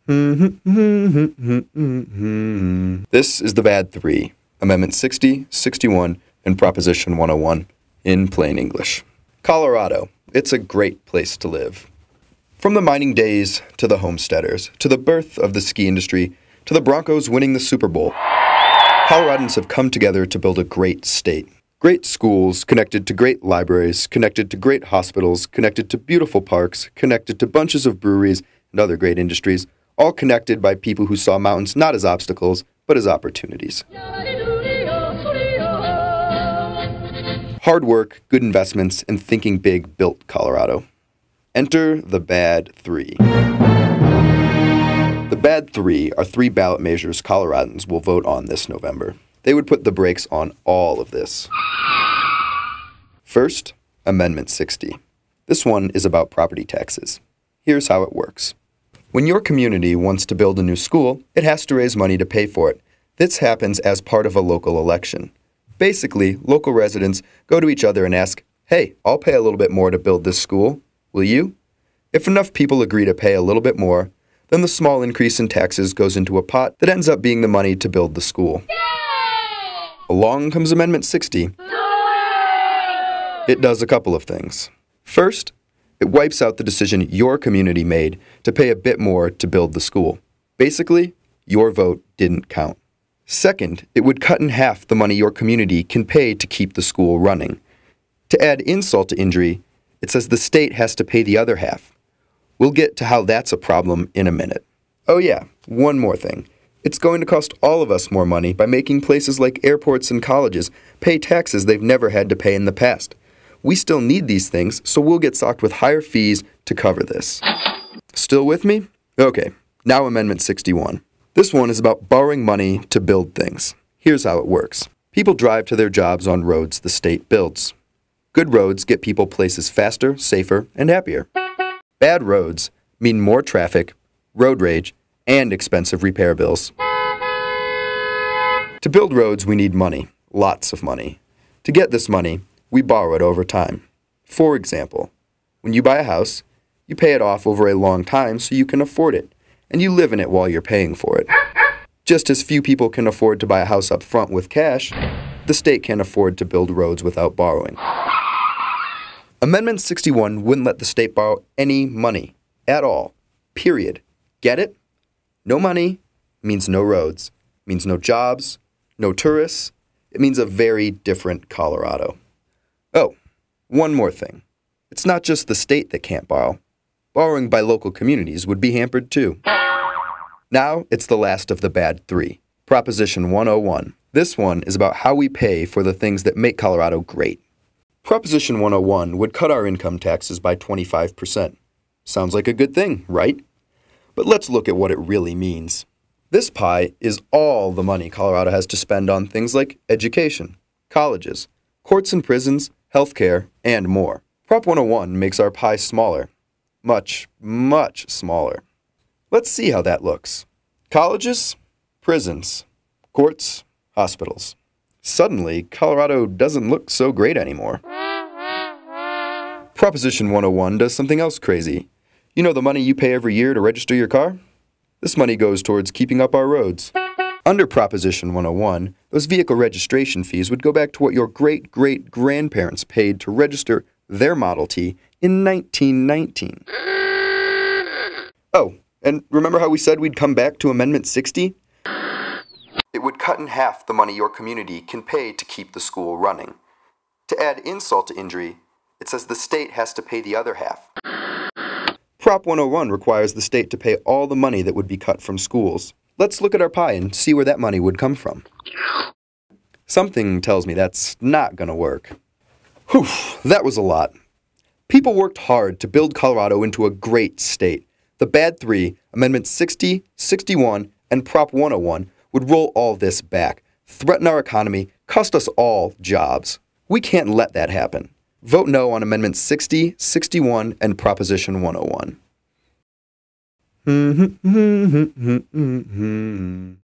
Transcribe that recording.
This is the bad three, Amendment 60, 61, and Proposition 101, in plain English. Colorado, it's a great place to live. From the mining days to the homesteaders, to the birth of the ski industry, to the Broncos winning the Super Bowl, Coloradans have come together to build a great state. Great schools, connected to great libraries, connected to great hospitals, connected to beautiful parks, connected to bunches of breweries and other great industries, all connected by people who saw mountains not as obstacles, but as opportunities. Hard work, good investments, and thinking big built Colorado. Enter the bad three. The bad three are three ballot measures Coloradans will vote on this November. They would put the brakes on all of this. First, Amendment 60. This one is about property taxes. Here's how it works. When your community wants to build a new school, it has to raise money to pay for it. This happens as part of a local election. Basically, local residents go to each other and ask, "Hey, I'll pay a little bit more to build this school. Will you?" If enough people agree to pay a little bit more, then the small increase in taxes goes into a pot that ends up being the money to build the school. Along comes Amendment 60. It does a couple of things. First, it wipes out the decision your community made to pay a bit more to build the school. Basically, your vote didn't count. Second, it would cut in half the money your community can pay to keep the school running. To add insult to injury, it says the state has to pay the other half. We'll get to how that's a problem in a minute. Oh yeah, one more thing. It's going to cost all of us more money by making places like airports and colleges pay taxes they've never had to pay in the past. We still need these things, so we'll get socked with higher fees to cover this. Still with me? Okay, now Amendment 61. This one is about borrowing money to build things. Here's how it works. People drive to their jobs on roads the state builds. Good roads get people places faster, safer, and happier. Bad roads mean more traffic, road rage, and expensive repair bills. To build roads, we need money, lots of money. To get this money, we borrow it over time. For example, when you buy a house, you pay it off over a long time so you can afford it, and you live in it while you're paying for it. Just as few people can afford to buy a house up front with cash, the state can't afford to build roads without borrowing. Amendment 61 wouldn't let the state borrow any money, at all, period. Get it? No money means no roads, means no jobs, no tourists. It means a very different Colorado. Oh, one more thing. It's not just the state that can't borrow. Borrowing by local communities would be hampered too. Now it's the last of the bad three, Proposition 101. This one is about how we pay for the things that make Colorado great. Proposition 101 would cut our income taxes by 25%. Sounds like a good thing, right? But let's look at what it really means. This pie is all the money Colorado has to spend on things like education, colleges, courts and prisons, healthcare, and more. Prop 101 makes our pie smaller. Much, much smaller. Let's see how that looks. Colleges, prisons, courts, hospitals. Suddenly, Colorado doesn't look so great anymore. Proposition 101 does something else crazy. You know the money you pay every year to register your car? This money goes towards keeping up our roads. Under Proposition 101, those vehicle registration fees would go back to what your great-great-grandparents paid to register their Model T in 1919. Oh, and remember how we said we'd come back to Amendment 60? It would cut in half the money your community can pay to keep the school running. To add insult to injury, it says the state has to pay the other half. Prop 101 requires the state to pay all the money that would be cut from schools. Let's look at our pie and see where that money would come from. Something tells me that's not gonna work. Whew, that was a lot. People worked hard to build Colorado into a great state. The bad three, Amendments 60, 61, and Prop 101, would roll all this back, threaten our economy, cost us all jobs. We can't let that happen. Vote no on Amendments 60, 61, and Proposition 101.